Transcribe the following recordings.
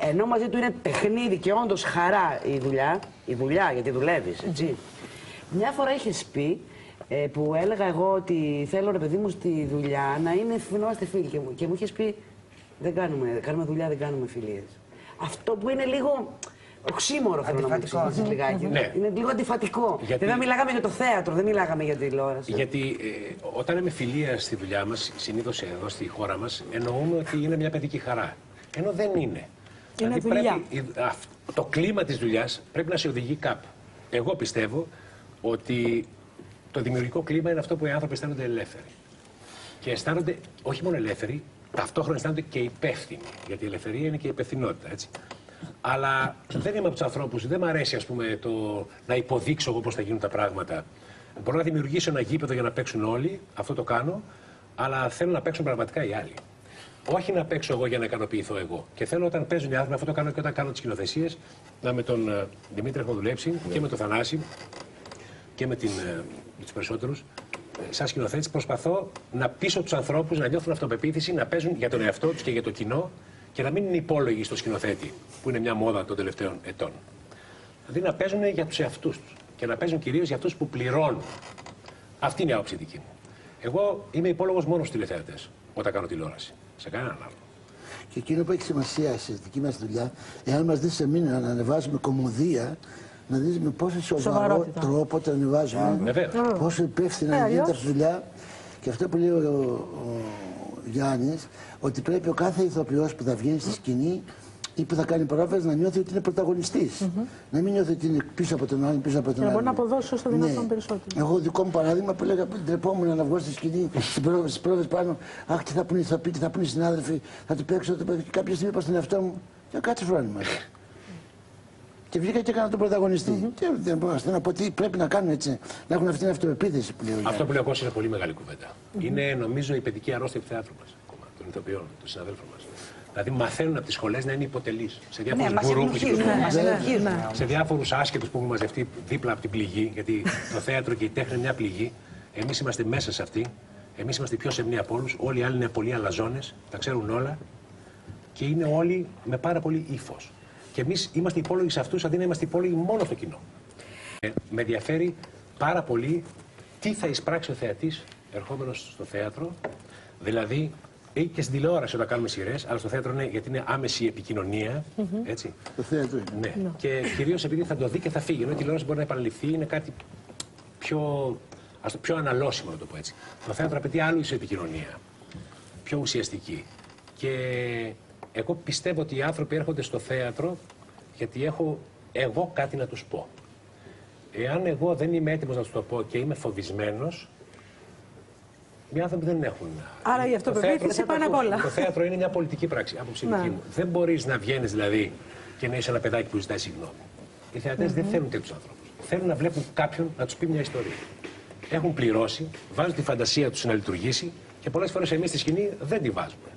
Ενώ μαζί του είναι παιχνίδι και όντως χαρά η δουλειά γιατί δουλεύεις, έτσι. Μια φορά είχες πει που έλεγα εγώ ότι θέλω ρε παιδί μου στη δουλειά να είμαστε φίλοι και μου είχες πει κάνουμε δουλειά, δεν κάνουμε φιλίες. Αυτό που είναι λίγο οξύμορο θέλω να μου εξηγήσεις λιγάκι. Ναι. Είναι λίγο αντιφατικό. Βέβαια μιλάγαμε για το θέατρο, δεν μιλάγαμε για τηλεόραση. Γιατί όταν λέμε φιλία στη δουλειά μας, συνήθως εδώ στη χώρα μας, εννοούμε ότι είναι μια παιδική χαρά. Ενώ δεν είναι. Είναι δουλειά. Το κλίμα της δουλειάς πρέπει να σε οδηγεί κάπου. Εγώ πιστεύω ότι το δημιουργικό κλίμα είναι αυτό που οι άνθρωποι αισθάνονται ελεύθεροι. Και αισθάνονται όχι μόνο ελεύθεροι, ταυτόχρονα αισθάνονται και υπεύθυνοι. Γιατί η ελευθερία είναι και η υπευθυνότητα, έτσι. Αλλά δεν είμαι από τους ανθρώπους, δεν μου αρέσει ας πούμε, να υποδείξω εγώ πώς θα γίνουν τα πράγματα. Μπορώ να δημιουργήσω ένα γήπεδο για να παίξουν όλοι, αυτό το κάνω, αλλά θέλω να παίξουν πραγματικά οι άλλοι. Όχι να παίξω εγώ για να ικανοποιηθώ εγώ. Και θέλω όταν παίζουν οι άνθρωποι, αυτό το κάνω και όταν κάνω τις σκηνοθεσίες, να με τον Δημήτρη έχω δουλέψει και με τον Θανάση και με τους περισσότερους. Σαν σκηνοθέτης προσπαθώ να πείσω τους ανθρώπους να νιώθουν αυτοπεποίθηση, να παίζουν για τον εαυτό τους και για το κοινό και να μην είναι υπόλογοι στο σκηνοθέτη, που είναι μια μόδα των τελευταίων ετών. Δηλαδή να παίζουν για τους εαυτούς τους και να παίζουν κυρίως για αυτούς που πληρώνουν. Αυτή είναι η άποψη δική μου. Εγώ είμαι υπόλογος μόνο στους τηλεθεατές όταν κάνω τηλεόραση. Σε κανέναν άλλο. Και εκείνο που έχει σημασία στη δική μας δουλειά, εάν μας δεις εμείς να ανεβάζουμε κομμωδία, να δεις με πόσο σοβαρό τρόπο το ανεβάζουμε, πόσο υπεύθυνα γίνεται αυτή η δουλειά. Και αυτό που λέει ο Γιάννης, ότι πρέπει ο κάθε ηθοποιός που θα βγαίνει στη σκηνή ή που θα κάνει πρόβες να νιώθει ότι είναι πρωταγωνιστής. Να μην νιώθει ότι είναι πίσω από τον άλλον, πίσω από τον άλλον. Να μπορεί να αποδώσει όσο δυνατόν περισσότερο. Εγώ δικό μου παράδειγμα που έλεγα ντρεπόμουν να βγω στη σκηνή στις πρόβες πάνω. Αχ, τι θα πούνε οι ηθοποιοί, τι θα πούνε οι συνάδελφοι, θα του παίξω. Και κάποια στιγμή είπα στον εαυτό μου, κάτσε φρόνημα. Και βγήκα και έκανα τον πρωταγωνιστή. Και θέλω να πω ότι πρέπει να κάνουν έτσι, να έχουν αυτή την αυτοπεποίθηση που λέω. Αυτό που λέω εγώ είναι πολύ μεγάλη κουβέντα. Είναι νομίζω η παιδική αρρώστια του θεάτρου μας, των ηθοποιών, των συναδέλφων μας. Δηλαδή μαθαίνουν από τις σχολές να είναι υποτελείς. Σε διάφορους γκουρού που σε διάφορους άσχετους που έχουν μαζευτεί δίπλα από την πληγή, γιατί το θέατρο και η τέχνη είναι μια πληγή. Εμείς είμαστε μέσα σε αυτή. Εμείς είμαστε πιο σεμνοί από όλους. Όλοι οι άλλοι είναι πολύ αλαζόνες, τα ξέρουν όλα και είναι όλοι με πάρα πολύ ύφος. Και εμείς είμαστε υπόλογοι σε αυτούς αντί να είμαστε υπόλογοι μόνο στο κοινό. Με ενδιαφέρει πάρα πολύ τι θα εισπράξει ο θεατής ερχόμενος στο θέατρο, δηλαδή ή και στην τηλεόραση όταν κάνουμε σειρές, αλλά στο θέατρο είναι γιατί είναι άμεση επικοινωνία. Έτσι. Το θέατρο είναι. Ναι. Και κυρίως επειδή θα το δει και θα φύγει. Ενώ η τηλεόραση μπορεί να επαναληφθεί, είναι κάτι πιο αναλώσιμο, να το πω έτσι. Το θέατρο απαιτεί άλλου είδους επικοινωνία. Πιο ουσιαστική. Και εγώ πιστεύω ότι οι άνθρωποι έρχονται στο θέατρο γιατί έχω εγώ κάτι να τους πω. Εάν εγώ δεν είμαι έτοιμος να τους το πω και είμαι φοβισμένος, οι άνθρωποι δεν έχουν. Άρα η αυτοπεποίθηση πάνω απ' όλα. Το θέατρο είναι μια πολιτική πράξη, άποψη δική μου. Δεν μπορείς να βγαίνεις δηλαδή και να είσαι ένα παιδάκι που ζητάει συγγνώμη. Οι θεατές δεν θέλουν τέτοιους ανθρώπους. Θέλουν να βλέπουν κάποιον να τους πει μια ιστορία. Έχουν πληρώσει, βάζουν τη φαντασία τους να λειτουργήσει και πολλές φορές εμείς στη σκηνή δεν τη βάζουμε.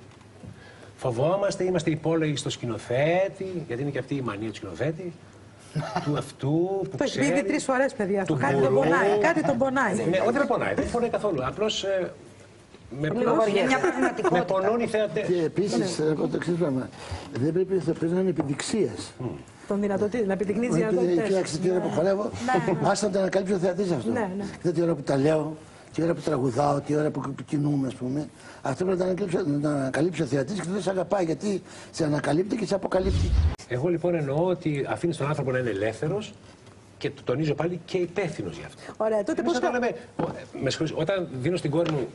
Φοβόμαστε, είμαστε υπόλογοι στο σκηνοθέτη, γιατί είναι και αυτή η μανία του σκηνοθέτη. Του αυτού που ξέρει. Το έχει πει 3 φορές, παιδιά. Αυτό κάτι τον πονάει. Κάτι τον πονάει. Ναι, όχι δεν πονάει, δεν πονάει καθόλου. Απλώς με πονούν οι θεατές. Και επίσης, από το εξής πράγμα, δεν πρέπει οι ηθοποιοί να είναι επιδειξίας. Τον δυνατοτή, να επιδεικνύει τις δυνατότητες. Κοιτάξτε, τη ώρα που χορεύω, άστα να το ανακαλύψει ο θεατής αυτό. Δεν τη ώρα που τα λέω, τη ώρα που τραγουδάω, τη ώρα που κινούμε, ας πούμε. Αυτό πρέπει να το ανακαλύψει ο θεατής και δεν σε αγαπάει γιατί σε ανακαλύπτει και σε αποκαλύπτει. Εγώ λοιπόν εννοώ ότι αφήνει τον άνθρωπο να είναι ελεύθερος και το τονίζω πάλι και υπεύθυνος γι' αυτό. Ωραία, τότε πώς όταν δίνω στην κόρη μου,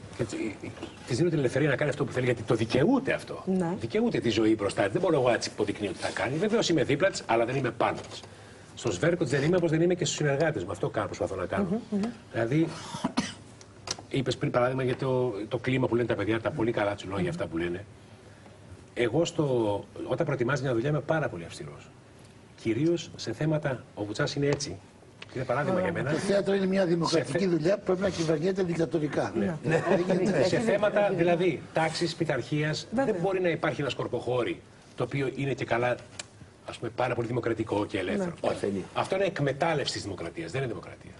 της δίνω την ελευθερία να κάνει αυτό που θέλει, γιατί το δικαιούται αυτό. Ναι. Δικαιούται τη ζωή μπροστά της. Δεν μπορώ εγώ να της υποδεικνύω τι θα κάνει. Βεβαίως είμαι δίπλα της, αλλά δεν είμαι πάνω της. Στο σβέρκο της δεν είμαι όπως δεν είμαι και στους συνεργάτες μου. Αυτό προσπαθώ να κάνω. Δηλαδή, είπες πριν παράδειγμα για το κλίμα που λένε τα παιδιά, τα πολύ καλά τους λόγια αυτά που λένε. Εγώ όταν προετοιμάζει μια δουλειά είμαι πάρα πολύ αυστηρός. Κυρίως σε θέματα, ο Βουτσάς είναι έτσι. Είναι παράδειγμα για μένα. Το θέατρο είναι μια δημοκρατική δουλειά που πρέπει να κυβερνιέται δικτατορικά. Σε θέματα δηλαδή τάξης, πειθαρχίας, δεν μπορεί να υπάρχει ένα σκορποχώρι το οποίο είναι και καλά, ας πούμε, πάρα πολύ δημοκρατικό και ελεύθερο. Αυτό είναι εκμετάλλευση της δημοκρατίας, δεν είναι δημοκρατία.